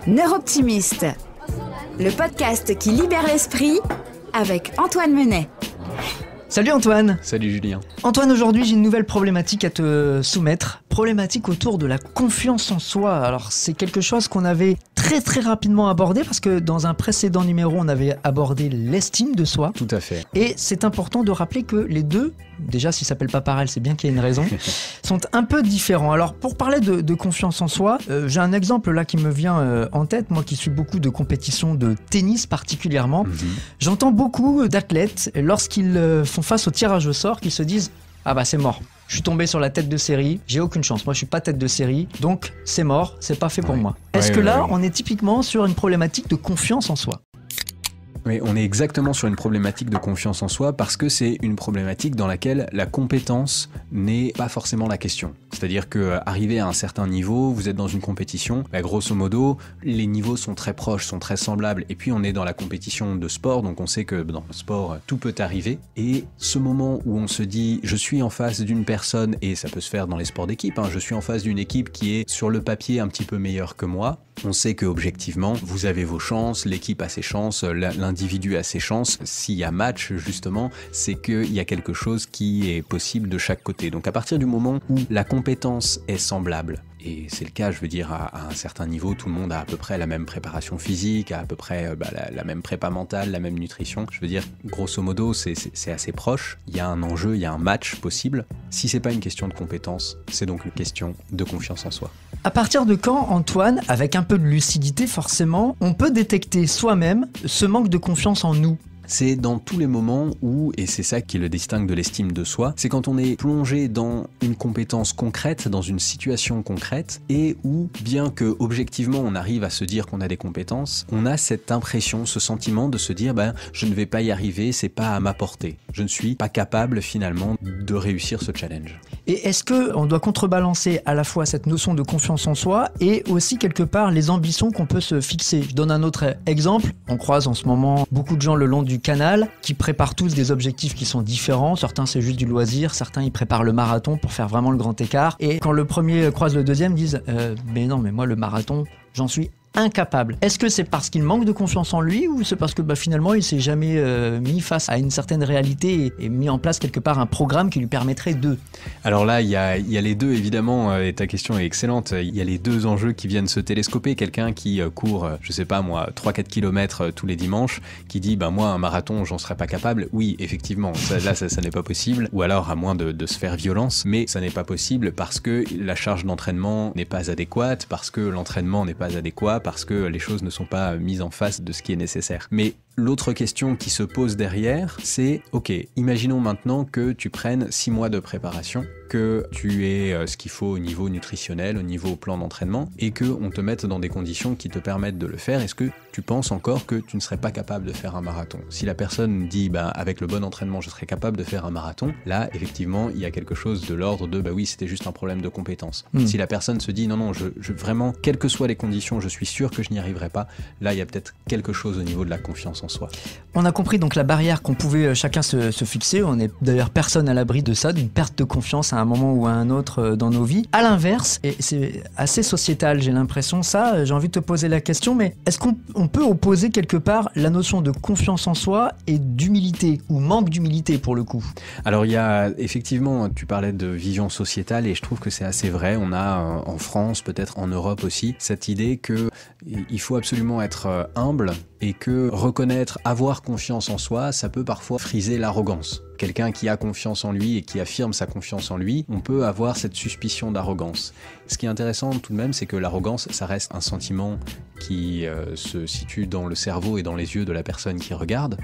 Neuroptimiste, le podcast qui libère l'esprit avec Antoine Menet. Salut Antoine. Salut Julien. Antoine, aujourd'hui j'ai une nouvelle problématique à te soumettre. Problématique autour de la confiance en soi. Alors c'est quelque chose qu'on avait très rapidement abordé parce que dans un précédent numéro on avait abordé l'estime de soi. Tout à fait. Et c'est important de rappeler que les deux, déjà s'ils s'appellent pas pareil, c'est bien qu'il y ait une raison, sont un peu différents. Alors pour parler de confiance en soi, j'ai un exemple là qui me vient en tête, moi qui suis beaucoup de compétitions de tennis particulièrement. J'entends beaucoup d'athlètes lorsqu'ils font face au tirage au sort qu'ils se disent « Ah bah c'est mort, je suis tombé sur la tête de série, j'ai aucune chance, moi je suis pas tête de série, donc c'est mort, c'est pas fait pour moi. » Est-ce que là on est typiquement sur une problématique de confiance en soi ? Oui, on est exactement sur une problématique de confiance en soi parce que c'est une problématique dans laquelle la compétence n'est pas forcément la question. C'est-à-dire qu'arrivé à un certain niveau, vous êtes dans une compétition, grosso modo, les niveaux sont très proches, sont très semblables. Et puis on est dans la compétition de sport, donc on sait que dans le sport, tout peut arriver. Et ce moment où on se dit, je suis en face d'une personne, et ça peut se faire dans les sports d'équipe, je suis en face d'une équipe qui est sur le papier un petit peu meilleure que moi, on sait que objectivement, vous avez vos chances, l'équipe a ses chances, l'individu a ses chances. S'il y a match, justement, c'est qu'il y a quelque chose qui est possible de chaque côté. Donc à partir du moment où la compétence est semblable, et c'est le cas, je veux dire, à un certain niveau, tout le monde a à peu près la même préparation physique, a à peu près la même prépa mentale, la même nutrition. Je veux dire, grosso modo, c'est assez proche. Il y a un enjeu, il y a un match possible. Si c'est pas une question de compétence, c'est donc une question de confiance en soi. À partir de quand, Antoine, avec un peu de lucidité forcément, on peut détecter soi-même ce manque de confiance en nous ? C'est dans tous les moments où, et c'est ça qui le distingue de l'estime de soi, c'est quand on est plongé dans une compétence concrète, dans une situation concrète, et où, bien que objectivement on arrive à se dire qu'on a des compétences, on a cette impression, ce sentiment de se dire je ne vais pas y arriver, c'est pas à ma portée. Je ne suis pas capable finalement de réussir ce challenge. Et est-ce qu'on doit contrebalancer à la fois cette notion de confiance en soi et aussi quelque part les ambitions qu'on peut se fixer ? Je donne un autre exemple. On croise en ce moment beaucoup de gens le long du canal qui préparent tous des objectifs qui sont différents. Certains c'est juste du loisir, certains ils préparent le marathon pour faire vraiment le grand écart. Et quand le premier croise le deuxième, ils disent mais non, mais moi le marathon, j'en suis incapable. Est-ce que c'est parce qu'il manque de confiance en lui ou c'est parce que finalement il s'est jamais mis face à une certaine réalité et mis en place quelque part un programme qui lui permettrait de... Alors là, il y a les deux évidemment, et ta question est excellente. Il y a les deux enjeux qui viennent se télescoper. Quelqu'un qui court, je sais pas moi, 3-4 km tous les dimanches, qui dit moi un marathon j'en serais pas capable. Oui, effectivement, ça n'est pas possible. Ou alors à moins de se faire violence, mais ça n'est pas possible parce que la charge d'entraînement n'est pas adéquate, parce que l'entraînement n'est pas adéquat, parce que les choses ne sont pas mises en face de ce qui est nécessaire. Mais l'autre question qui se pose derrière, c'est ok, imaginons maintenant que tu prennes 6 mois de préparation, que tu aies ce qu'il faut au niveau nutritionnel, au niveau plan d'entraînement, et qu'on te mette dans des conditions qui te permettent de le faire. Est-ce que tu penses encore que tu ne serais pas capable de faire un marathon ? Si la personne dit avec le bon entraînement je serais capable de faire un marathon, là effectivement il y a quelque chose de l'ordre de oui c'était juste un problème de compétence. Si la personne se dit non je vraiment quelles que soient les conditions je suis sûr que je n'y arriverai pas, là il y a peut-être quelque chose au niveau de la confiance en soi. On a compris donc la barrière qu'on pouvait chacun se fixer. On n'est d'ailleurs personne à l'abri de ça, d'une perte de confiance à un moment ou à un autre dans nos vies. À l'inverse, et c'est assez sociétal j'ai l'impression, j'ai envie de te poser la question, mais est-ce qu'on peut opposer quelque part la notion de confiance en soi et d'humilité, ou manque d'humilité pour le coup ? Alors il y a effectivement, tu parlais de vision sociétale et je trouve que c'est assez vrai. On a en France, peut-être en Europe aussi, cette idée qu'il faut absolument être humble et que reconnaître, avoir confiance en soi, ça peut parfois friser l'arrogance. Quelqu'un qui a confiance en lui et qui affirme sa confiance en lui, on peut avoir cette suspicion d'arrogance. Ce qui est intéressant tout de même, c'est que l'arrogance, ça reste un sentiment qui se situe dans le cerveau et dans les yeux de la personne qui regarde.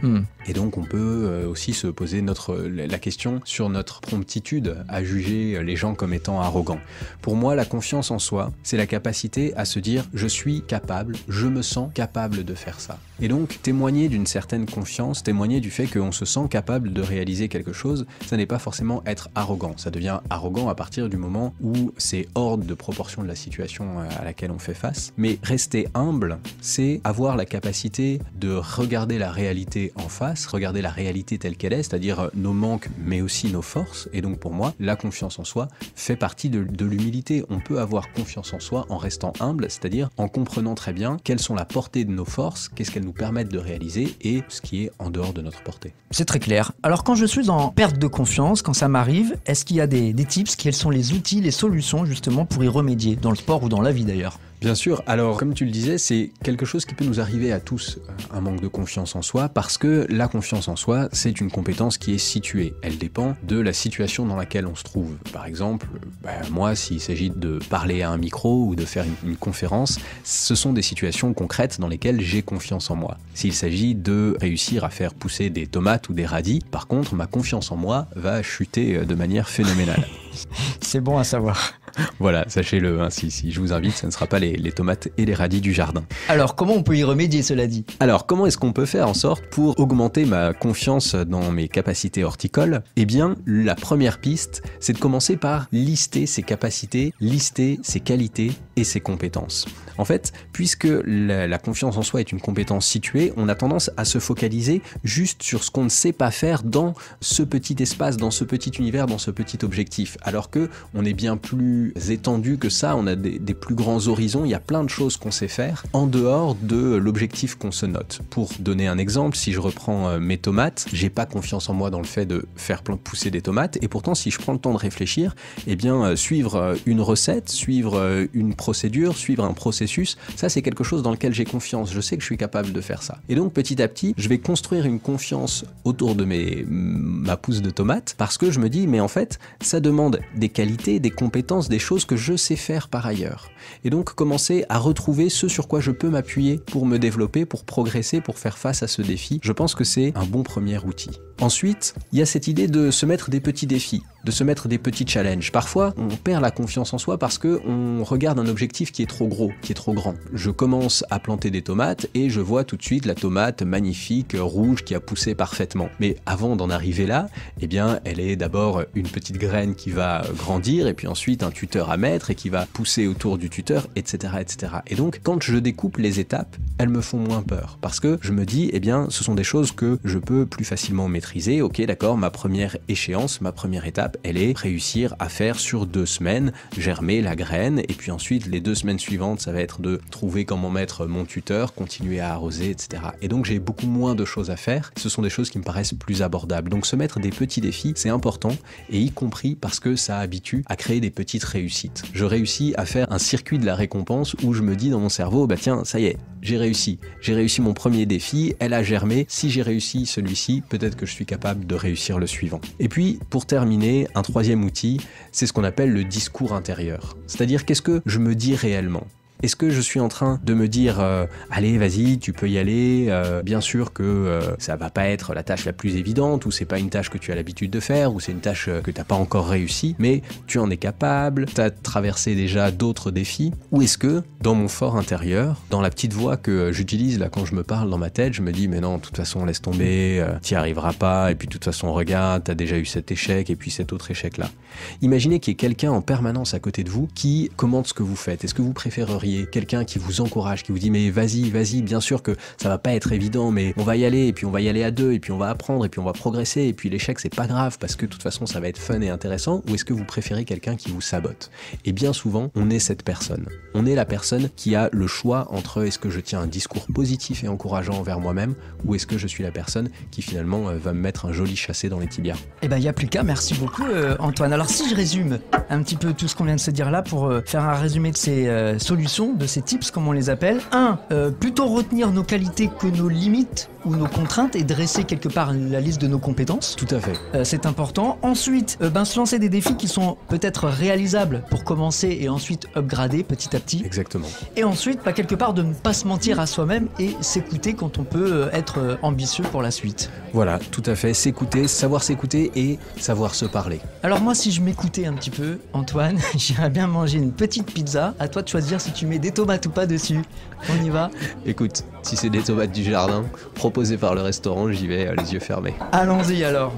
Et donc on peut aussi se poser la question sur notre promptitude à juger les gens comme étant arrogants. Pour moi, la confiance en soi, c'est la capacité à se dire « je suis capable, je me sens capable de faire ça ». Et donc témoigner d'une certaine confiance, témoigner du fait qu'on se sent capable de réaliser réaliser quelque chose, ça n'est pas forcément être arrogant. Ça devient arrogant à partir du moment où c'est hors de proportion de la situation à laquelle on fait face. Mais rester humble, c'est avoir la capacité de regarder la réalité en face, regarder la réalité telle qu'elle est, c'est-à-dire nos manques, mais aussi nos forces. Et donc pour moi, la confiance en soi fait partie de l'humilité. On peut avoir confiance en soi en restant humble, c'est-à-dire en comprenant très bien quelles sont la portée de nos forces, qu'est-ce qu'elles nous permettent de réaliser et ce qui est en dehors de notre portée. C'est très clair. Alors quand je suis en perte de confiance, quand ça m'arrive, est-ce qu'il y a des tips, quels sont les outils, les solutions justement pour y remédier, dans le sport ou dans la vie d'ailleurs ? Bien sûr, alors comme tu le disais, c'est quelque chose qui peut nous arriver à tous, un manque de confiance en soi, parce que la confiance en soi, c'est une compétence qui est située. Elle dépend de la situation dans laquelle on se trouve. Par exemple, moi, s'il s'agit de parler à un micro ou de faire une conférence, ce sont des situations concrètes dans lesquelles j'ai confiance en moi. S'il s'agit de réussir à faire pousser des tomates ou des radis, par contre, ma confiance en moi va chuter de manière phénoménale. C'est bon à savoir. Voilà, sachez-le, hein, si je vous invite, ce ne sera pas les tomates et les radis du jardin. Alors, comment on peut y remédier, cela dit ? Alors, comment est-ce qu'on peut faire en sorte pour augmenter ma confiance dans mes capacités horticoles ? Eh bien, la première piste, c'est de commencer par lister ses capacités, lister ses qualités et ses compétences. En fait, puisque la confiance en soi est une compétence située, on a tendance à se focaliser juste sur ce qu'on ne sait pas faire dans ce petit espace, dans ce petit univers, dans ce petit objectif. Alors que on est bien plus étendu que ça, on a des plus grands horizons, il y a plein de choses qu'on sait faire en dehors de l'objectif qu'on se note. Pour donner un exemple, si je reprends mes tomates, j'ai pas confiance en moi dans le fait de faire pousser des tomates, et pourtant si je prends le temps de réfléchir, eh bien suivre une recette, suivre une procédure, suivre un processus, ça c'est quelque chose dans lequel j'ai confiance, je sais que je suis capable de faire ça. Et donc petit à petit, je vais construire une confiance autour de ma pousse de tomates, parce que je me dis, mais en fait, ça demande des qualités, des compétences, des choses que je sais faire par ailleurs. Et donc commencer à retrouver ce sur quoi je peux m'appuyer pour me développer, pour progresser, pour faire face à ce défi, je pense que c'est un bon premier outil. Ensuite, il y a cette idée de se mettre des petits défis, de se mettre des petits challenges. Parfois, on perd la confiance en soi parce qu'on regarde un objectif qui est trop gros, qui est trop grand. Je commence à planter des tomates et je vois tout de suite la tomate magnifique, rouge, qui a poussé parfaitement. Mais avant d'en arriver là, eh bien, elle est d'abord une petite graine qui va grandir et puis ensuite un tuteur à mettre et qui va pousser autour du tuteur, etc., etc. Et donc, quand je découpe les étapes, elles me font moins peur parce que je me dis, eh bien, ce sont des choses que je peux plus facilement maîtriser. Ok, d'accord, ma première échéance, ma première étape, elle est réussir à faire sur 2 semaines germer la graine et puis ensuite les 2 semaines suivantes, ça va être de trouver comment mettre mon tuteur, continuer à arroser, etc. Et donc j'ai beaucoup moins de choses à faire. Ce sont des choses qui me paraissent plus abordables. Donc se mettre des petits défis, c'est important et y compris parce que ça habitue à créer des petites réussites. Je réussis à faire un circuit de la récompense où je me dis dans mon cerveau, bah tiens, ça y est, j'ai réussi mon premier défi, elle a germé, si j'ai réussi celui-ci, peut-être que je suis capable de réussir le suivant. Et puis, pour terminer, un troisième outil, c'est ce qu'on appelle le discours intérieur. C'est-à-dire, qu'est-ce que je me dis réellement ? Est-ce que je suis en train de me dire allez, vas-y, tu peux y aller, bien sûr que ça va pas être la tâche la plus évidente, ou c'est pas une tâche que tu as l'habitude de faire, ou c'est une tâche que t'as pas encore réussi, mais tu en es capable, t'as traversé déjà d'autres défis, ou est-ce que, dans mon fort intérieur, dans la petite voix que j'utilise là quand je me parle dans ma tête, je me dis mais non, de toute façon, laisse tomber, t'y arriveras pas, et puis de toute façon, regarde, t'as déjà eu cet échec, et puis cet autre échec-là. Imaginez qu'il y ait quelqu'un en permanence à côté de vous qui commente ce que vous faites. Est-ce que vous préféreriez quelqu'un qui vous encourage, qui vous dit mais vas-y, bien sûr que ça va pas être évident, mais on va y aller, et puis on va y aller à 2, et puis on va apprendre, et puis on va progresser, et puis l'échec c'est pas grave parce que de toute façon ça va être fun et intéressant, ou est-ce que vous préférez quelqu'un qui vous sabote ? Et bien souvent, on est cette personne. On est la personne qui a le choix entre est-ce que je tiens un discours positif et encourageant envers moi-même, ou est-ce que je suis la personne qui finalement va me mettre un joli chassé dans les tibias. Eh ben, il n'y a plus qu'à. Merci beaucoup, Antoine. Alors, si je résume un petit peu tout ce qu'on vient de se dire là pour faire un résumé de ces solutions, de ces tips, comme on les appelle. 1. Plutôt retenir nos qualités que nos limites ou nos contraintes et dresser quelque part la liste de nos compétences. Tout à fait. C'est important. Ensuite, se lancer des défis qui sont peut-être réalisables pour commencer et ensuite upgrader petit à petit. Exactement. Et ensuite, quelque part, de ne pas se mentir à soi-même et s'écouter quand on peut être ambitieux pour la suite. Voilà, tout à fait. S'écouter, savoir s'écouter et savoir se parler. Alors moi, si je m'écoutais un petit peu, Antoine, j'irais bien manger une petite pizza. À toi de choisir si tu mets des tomates ou pas dessus. On y va ? Écoute, si c'est des tomates du jardin, proposées par le restaurant, j'y vais les yeux fermés. Allons-y alors.